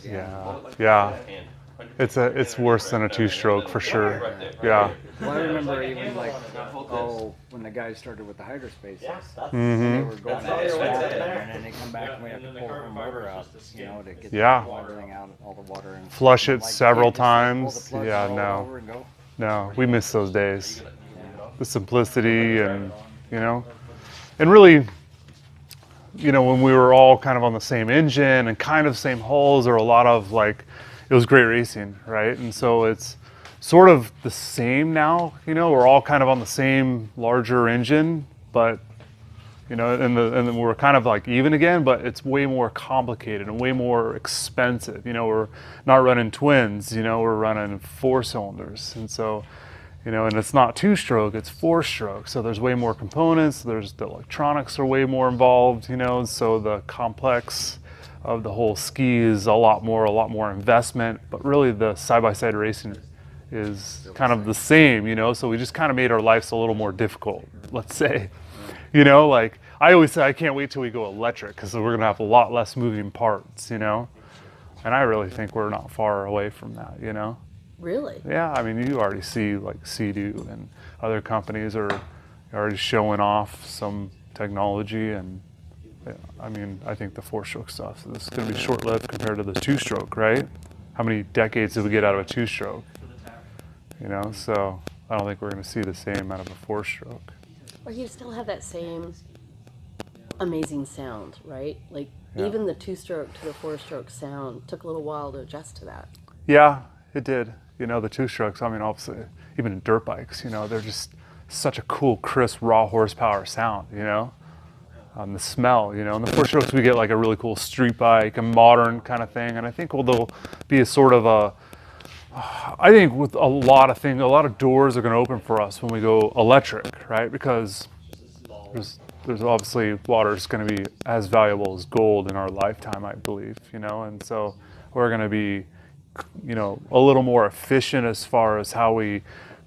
Yeah. It's worse than a two-stroke for sure. Yeah. Well, I remember even like, when the guys started with the Hagest, they were going out swamping, and then they come back and we have to pull the motor out, to get everything out, all the water. And flush it several times. times. Yeah, no, we miss those days. The simplicity and, and really, when we were all kind of on the same engine and kind of same hulls, there were a lot of it was great racing, right? And so it's sort of the same now, we're all kind of on the same larger engine, but, and then we're kind of even again, but it's way more complicated and way more expensive. We're not running twins, we're running 4 cylinders. And so, and it's not 2-stroke, it's 4-stroke. So there's way more components, the electronics are way more involved, so the complex of the whole ski is a lot more investment, but really the side-by-side racing is kind of the same, so we just kind of made our lives a little more difficult, let's say. I always say I can't wait till we go electric because we're gonna have a lot less moving parts, and I really think we're not far away from that, Really? Yeah, I mean, you already see Sea-Doo and other companies are already showing off some technology, and I mean, I think the 4-stroke stuff is going to be short-lived compared to the 2-stroke, right? How many decades did we get out of a 2-stroke? So I don't think we're going to see the same out of a 4-stroke. Or you still have that same amazing sound, right? Even the 2-stroke to the 4-stroke sound took a little while to adjust to that. Yeah, it did. The 2-strokes, I mean, obviously, even in dirt bikes, they're just such a cool, crisp, raw horsepower sound, the smell, and the 4-strokes we get a really cool street bike, a modern kind of thing, and I think there'll be a sort of I think with a lot of doors are going to open for us when we go electric, right? Because there's obviously water is going to be as valuable as gold in our lifetime, I believe, and so we're going to be, a little more efficient as far as how we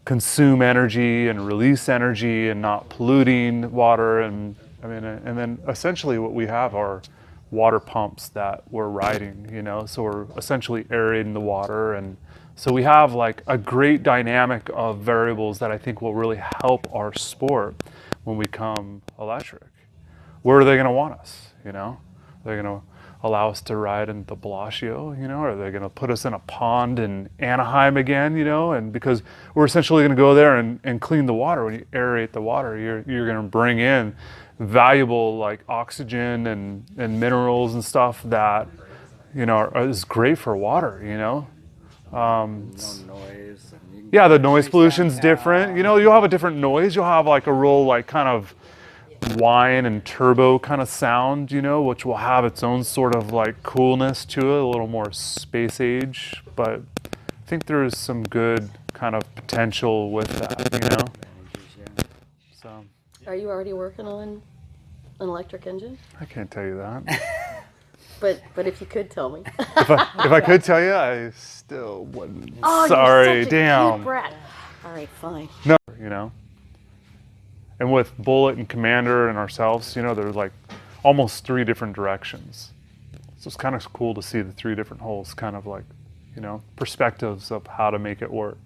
consume energy and release energy and not polluting water. And I mean, and then essentially what we have are water pumps that we're riding, so we're essentially aerating the water. And so we have a great dynamic of variables that I think will really help our sport when we come electric. Where are they going to want us? They're going to allow us to ride in the Bellagio, are they going to put us in a pond in Anaheim again, and because we're essentially going to go there and clean the water. When you aerate the water, you're going to bring in valuable oxygen and minerals and stuff that, is great for water, No noise. Yeah, the noise pollution's different. You'll have a different noise. You'll have a real kind of whine and turbo kind of sound, which will have its own sort of coolness to it, a little more space age. But I think there's some good kind of potential with that, So. Are you already working on an electric engine? I can't tell you that. But if you could tell me. if I could tell you, I still wouldn't. Oh, sorry, you're such a damn. cute brat. All right, fine. No, And with Bullet and Commander and ourselves, there's almost 3 different directions. So it's kind of cool to see the 3 different holes, kind of perspectives of how to make it work.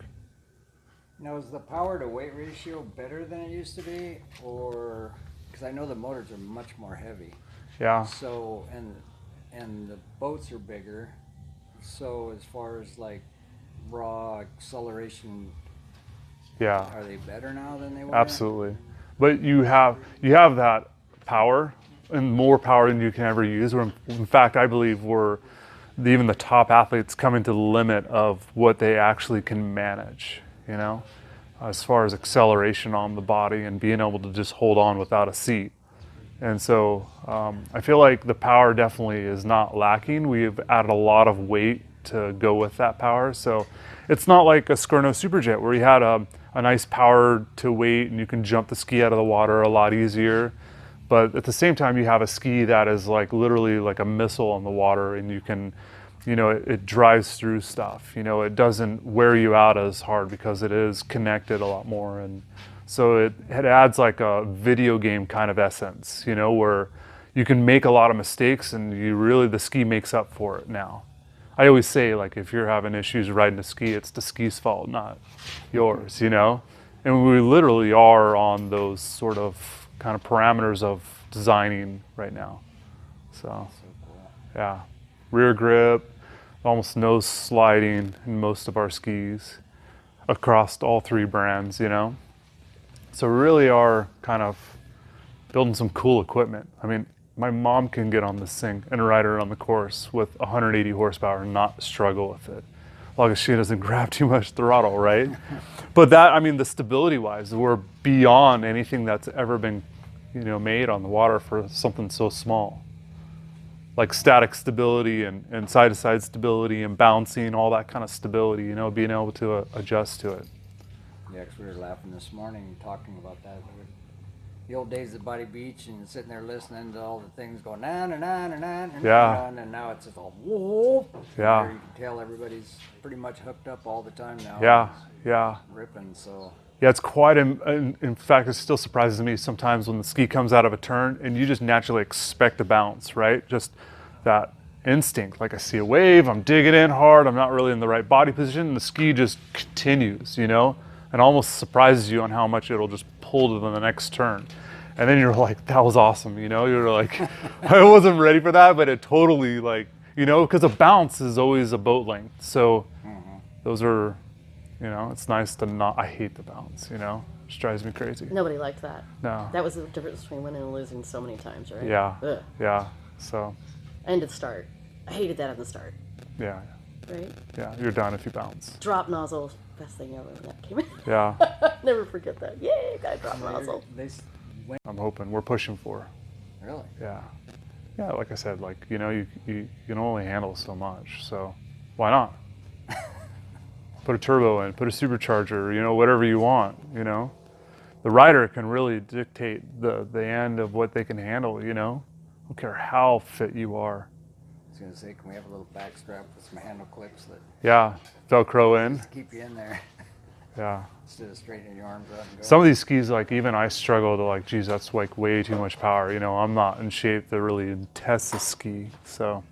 Now, is the power to weight ratio better than it used to be, or because I know the motors are much more heavy? Yeah. So and the boats are bigger. So as far as raw acceleration, Yeah. are they better now than they were? Absolutely. But you have that power and more power than you can ever use. In fact, I believe even the top athletes coming to the limit of what they actually can manage, as far as acceleration on the body and being able to just hold on without a seat. And so I feel like the power definitely is not lacking. We've added a lot of weight to go with that power. So it's not like a Skurno Superjet where you had a nice power to weight and you can jump the ski out of the water a lot easier. But at the same time, you have a ski that is literally like a missile on the water, and you can, it drives through stuff. It doesn't wear you out as hard because it is connected a lot more. And so it adds a video game kind of essence, where you can make a lot of mistakes, and the ski makes up for it now. I always say, like, if you're having issues riding a ski, it's the ski's fault, not yours, you know? And we literally are on those sort of kind of parameters of designing right now. So yeah, rear grip, almost no sliding in most of our skis across all 3 brands, you know? So we really are kind of building some cool equipment. I mean, my mom can get on this thing and ride it on the course with 180 horsepower and not struggle with it. As long as she doesn't grab too much throttle, right? But that, I mean, the stability wise, we're beyond anything that's ever been, you know, made on the water for something so small. Like static stability and side-to-side stability and bouncing, all that kind of stability, you know, being able to adjust to it. Yeah, 'cause we were laughing this morning talking about that. The old days at Body Beach, and sitting there listening to all the things going na na na na na na, Yeah. and now it's just all whoa. Yeah. You can tell everybody's pretty much hooked up all the time now. Yeah, yeah. Ripping, so. Yeah, it's quite, in fact, it still surprises me sometimes when the ski comes out of a turn and you just naturally expect a bounce, right? Just that instinct, like I see a wave, I'm digging in hard, I'm not really in the right body position, and the ski just continues, you know? And almost surprises you on how much it'll just pull to the next turn. And then you're like, that was awesome, you know? You're like, I wasn't ready for that, but it totally, like, you know, because a bounce is always a boat length. So those are, you know, it's nice to not, I hate the bounce, you know? It just drives me crazy. Nobody liked that. No. That was the difference between winning and losing so many times, right? Yeah, Ugh. yeah, so, And at the start. I hated that at the start, yeah, right? yeah, you're done if you bounce. Drop nozzle, best thing ever when that came in. Yeah, Never forget that. Yay, got a drop nozzle. I'm hoping, we're pushing for, Really? yeah. Yeah, like I said, like, you know, you can only handle so much, so why not? Put a turbo in, put a supercharger, you know, whatever you want, you know? The rider can really dictate the end of what they can handle, you know? I don't care how fit you are. I was gonna say, can we have a little back strap with some handle clips that Yeah, Velcro in, keep you in there yeah. instead of straightening your arms out and go? Some of these skis, like even I struggle to like, geez, that's like way too much power. You know, I'm not in shape to really test the ski. So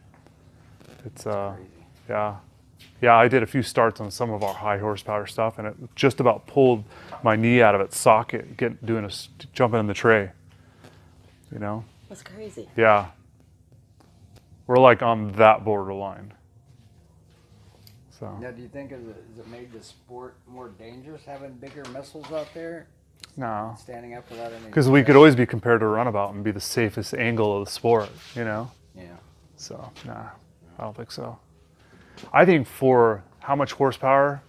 it's, yeah. Yeah, I did a few starts on some of our high horsepower stuff and it just about pulled my knee out of its socket, jumping in the tray, you know? That's crazy. Yeah. We're like on that borderline. So. Now, do you think is it made the sport more dangerous having bigger missiles out there? No. Standing up without any. Because we could always be compared to a runabout and be the safest angle of the sport, you know? Yeah. So, nah, I don't think so. I think for how much horsepower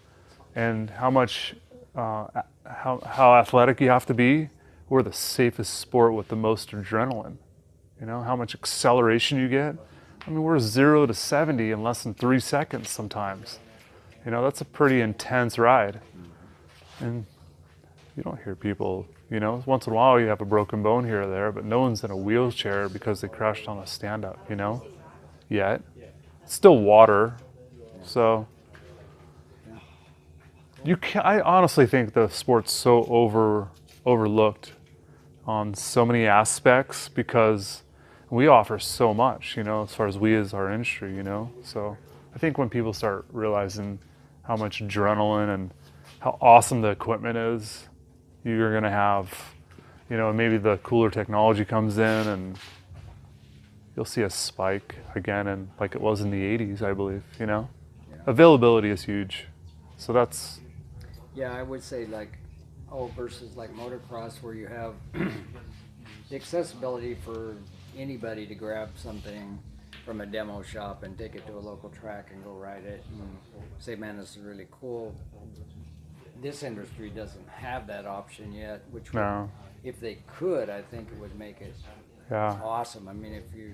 and how much, how athletic you have to be, we're the safest sport with the most adrenaline. You know, how much acceleration you get. I mean, we're 0 to 70 in less than 3 seconds sometimes. You know, that's a pretty intense ride. And you don't hear people, you know, once in a while you have a broken bone here or there, but no one's in a wheelchair because they crashed on a stand-up, you know, yet. It's still water, so. I honestly think the sport's so overlooked on so many aspects because we offer so much, you know, as far as we as our industry, you know. So I think when people start realizing how much adrenaline and how awesome the equipment is, you're gonna have, you know, maybe the cooler technology comes in and you'll see a spike again, and like it was in the 80s, I believe, you know. Yeah. Availability is huge. So that's. Yeah, I would say like, versus like motocross where you have the accessibility for anybody to grab something from a demo shop and take it to a local track and go ride it and say, man, this is really cool. This industry doesn't have that option yet, which would, if they could, I think it would make it awesome. I mean, if you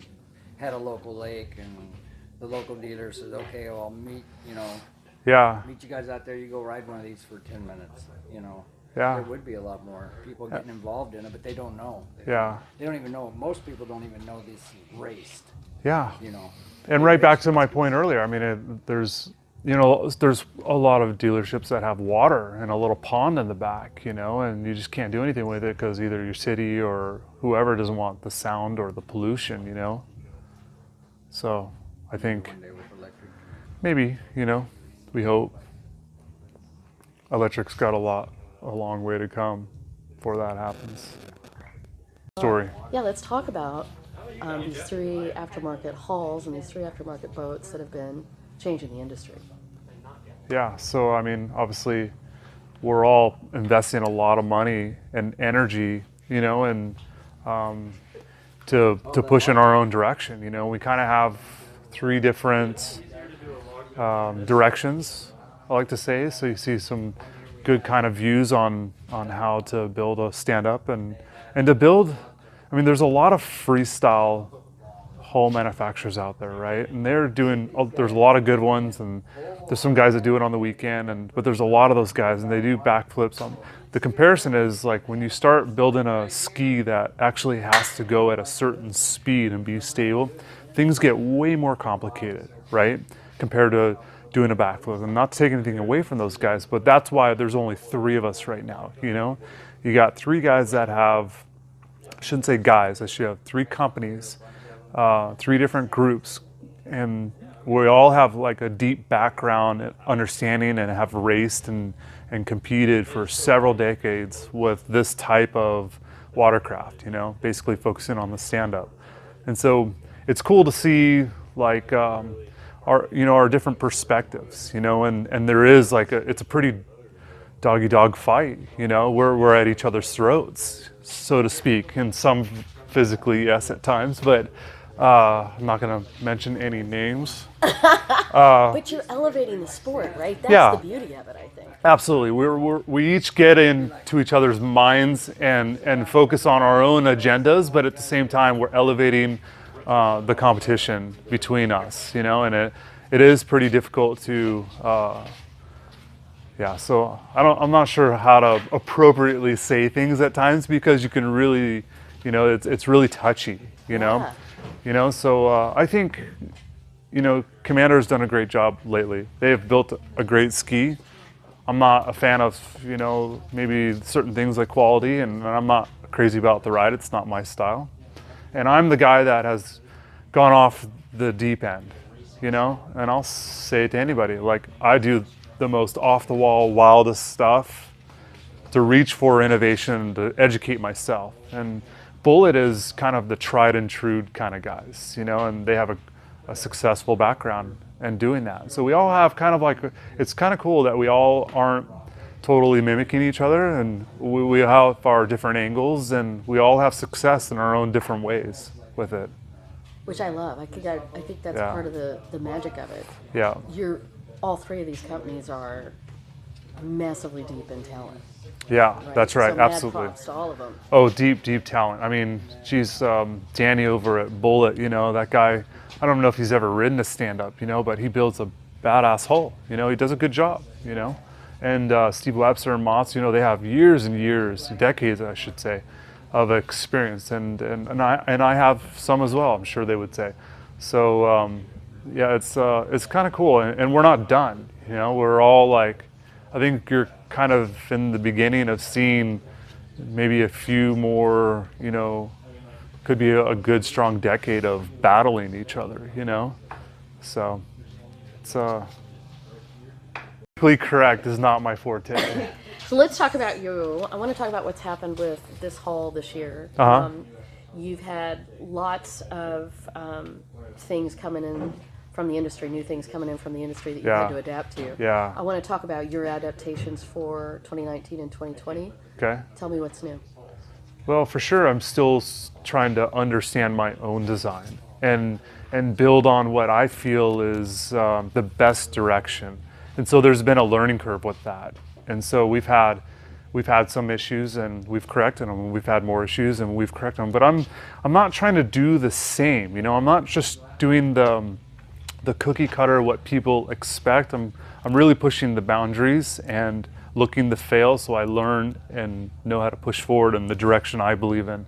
had a local lake and the local dealer says, okay, well, I'll meet you guys out there, you go ride one of these for 10 minutes, you know. There would be a lot more people getting involved in it, but they don't know. They don't even know. Most people don't even know this is raced. Yeah. You know. And right back to my point earlier, I mean, there's you know, there's a lot of dealerships that have water and a little pond in the back, you know, and you just can't do anything with it because either your city or whoever doesn't want the sound or the pollution, you know. So I think maybe, you know, we hope. Electric's got a long way to come before that happens. Story. Yeah, let's talk about these 3 aftermarket hulls and these 3 aftermarket boats that have been changing the industry. Yeah, so I mean, obviously, we're all investing a lot of money and energy, you know, and to push in our own direction. You know, we kind of have 3 different directions, I like to say. So you see some good kind of views on how to build a stand-up and to build. I mean, there's a lot of freestyle hull manufacturers out there, right? And they're doing. There's a lot of good ones, and there's some guys that do it on the weekend. But there's a lot of those guys, and they do backflips. The comparison is like when you start building a ski that actually has to go at a certain speed and be stable, things get way more complicated, right? Compared to doing a backflip. And not to take anything away from those guys, but that's why there's only 3 of us right now, you know? You got 3 guys that have, I shouldn't say guys, I should have 3 companies, 3 different groups, and we all have like a deep background understanding and have raced and competed for several decades with this type of watercraft, you know, basically focusing on the stand-up. And so it's cool to see like our different perspectives, you know, and there is like it's a pretty dog fight, you know, we're at each other's throats, so to speak, and some physically, yes, at times, but I'm not going to mention any names. But you're elevating the sport, right? That's the beauty of it, I think. Absolutely. We each get into each other's minds and focus on our own agendas, but at the same time, we're elevating the competition between us, you know, and it is pretty difficult to, so I'm not sure how to appropriately say things at times because you can really, you know, it's really touchy, you know. Yeah. You know, so I think, you know, Commander's done a great job lately. They have built a great ski. I'm not a fan of, you know, maybe certain things like quality, and I'm not crazy about the ride. It's not my style. And I'm the guy that has gone off the deep end, you know, and I'll say it to anybody, like I do the most off-the-wall, wildest stuff to reach for innovation, to educate myself. And Bullet is kind of the tried and true kind of guys, you know, and they have a successful background in doing that. So we all have kind of like, it's kind of cool that we all aren't totally mimicking each other, and we have our different angles, and we all have success in our own different ways with it. Which I love. I think that's part of the magic of it. Yeah. All 3 of these companies are massively deep in talent. Yeah, Right? that's right. So Absolutely. Mad props to all of them. Oh, deep talent. I mean, geez, Danny over at Bullet, you know, that guy, I don't know if he's ever ridden a stand-up, you know, but he builds a badass hull. You know, he does a good job, you know. And Steve Webster and Motts, you know, they have years and years, decades, I should say, of experience. And I have some as well, I'm sure they would say. So, yeah, it's kind of cool. And we're not done, you know. We're all like, I think you're kind of in the beginning of seeing maybe a few more, you know, could be a good strong decade of battling each other, you know. So it's politically correct is not my forte. So let's talk about you. I want to talk about what's happened with this hull this year. Uh-huh. You've had lots of things coming in from the industry, new things coming in from the industry that you had to adapt to. Yeah. I want to talk about your adaptations for 2019 and 2020. Okay. Tell me what's new. Well, for sure, I'm still trying to understand my own design and build on what I feel is the best direction. And so there's been a learning curve with that. And so we've had some issues and we've corrected them. We've had more issues and we've corrected them. But I'm not trying to do the same. You know, I'm not just doing the cookie cutter, what people expect. I'm really pushing the boundaries and looking to fail so I learn and know how to push forward in the direction I believe in.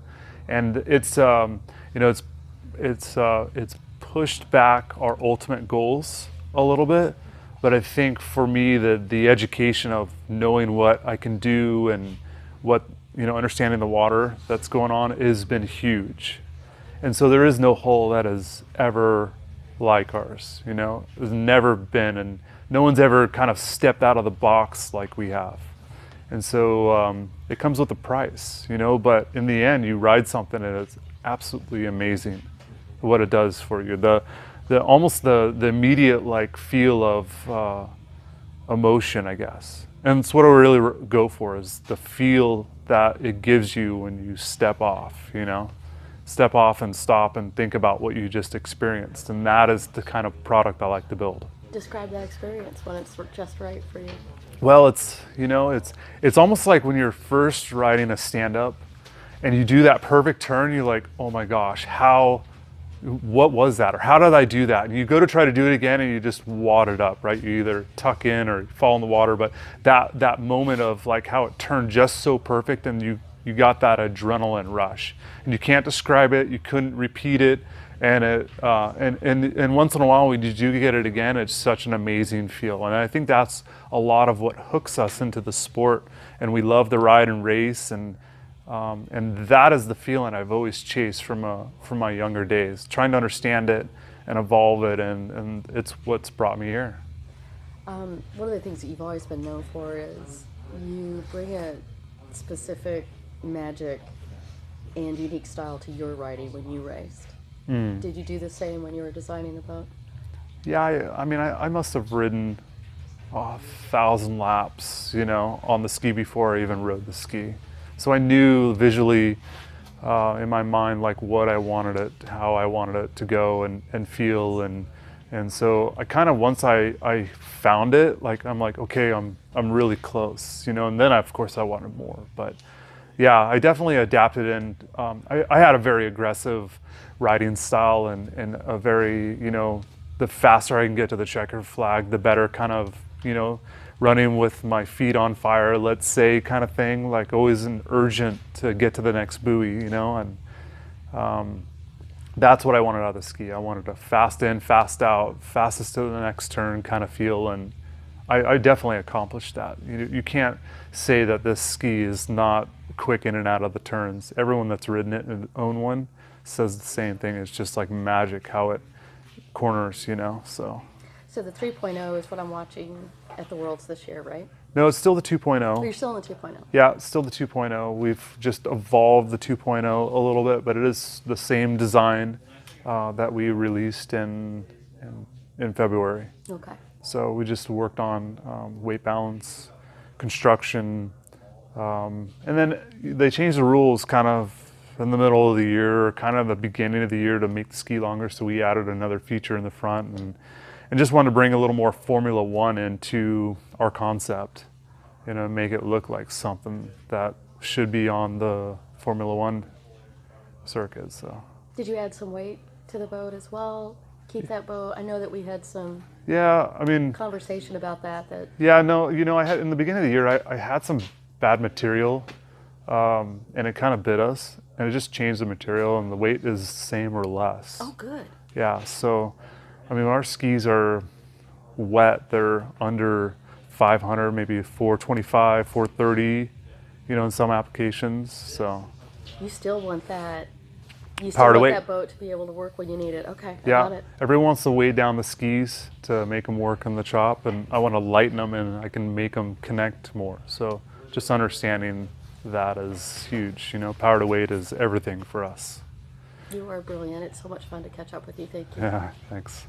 And it's pushed back our ultimate goals a little bit, But I think for me, the education of knowing what I can do and what, understanding the water that's going on has been huge. And so there is no hole that is ever like ours, There's never been, and no one's ever kind of stepped out of the box like we have. And so it comes with a price, but in the end, you ride something and it's absolutely amazing what it does for you. Almost the immediate like feel of emotion, I guess. And it's what I really go for, is the feel that it gives you when you step off, Step off and stop and think about what you just experienced. And that is the kind of product I like to build. Describe that experience when it's just right for you. Well, it's almost like when you're first riding a stand-up and you do that perfect turn, you're like, oh my gosh, what was that? Or how did I do that? And you go to try to do it again and you just wad it up, right? You either tuck in or fall in the water, but that moment of like how it turned just so perfect, and you got that adrenaline rush. And you can't describe it, you couldn't repeat it. And and once in a while when you do get it again, it's such an amazing feel. And I think that's a lot of what hooks us into the sport. And we love the ride and race, and that is the feeling I've always chased from my younger days, trying to understand it and evolve it, and it's what's brought me here. One of the things that you've always been known for is you bring a specific magic and unique style to your riding when you raced. Did you do the same when you were designing the boat? Yeah, I must have ridden 1,000 laps, on the ski before I even rode the ski. So I knew visually in my mind like what I wanted it, how I wanted it to go and feel, and so I kind of, once I found it, like I'm like, okay, I'm really close, and then of course I wanted more. But yeah, I definitely adapted, and I had a very aggressive riding style, and a very, the faster I can get to the checkered flag, the better kind of, running with my feet on fire, let's say, kind of thing, like always an urgent to get to the next buoy, and that's what I wanted out of the ski. I wanted a fast in, fast out, fastest to the next turn kind of feel, and I definitely accomplished that. You can't say that this ski is not quick in and out of the turns. Everyone that's ridden it and owned one says the same thing. It's just like magic how it corners, so. So the 3.0 is what I'm watching at the Worlds this year, right? No, it's still the 2.0. Oh, you're still in the 2.0. Yeah, it's still the 2.0. We've just evolved the 2.0 a little bit, but it is the same design that we released in February. Okay. So we just worked on weight balance, construction, and then they changed the rules kind of in the middle of the year, kind of the beginning of the year, to make the ski longer. So we added another feature in the front, and just wanted to bring a little more Formula One into our concept, make it look like something that should be on the Formula One circuit. So. Did you add some weight to the boat as well? Keep that boat? I know that we had some conversation about that. Yeah, no, I had, in the beginning of the year, I had some bad material, and it kind of bit us, and it just changed the material, and the weight is the same or less. Oh, good. Yeah, so, our skis are wet. They're under 500, maybe 425, 430, in some applications, so. You still want that. You Power to still want weight. That boat to be able to work when you need it. Okay, I yeah. got it. Everyone wants to weigh down the skis to make them work on the chop, and I want to lighten them, and I can make them connect more. So just understanding that is huge. Power to weight is everything for us. You are brilliant. It's so much fun to catch up with you. Thank you. Yeah, thanks.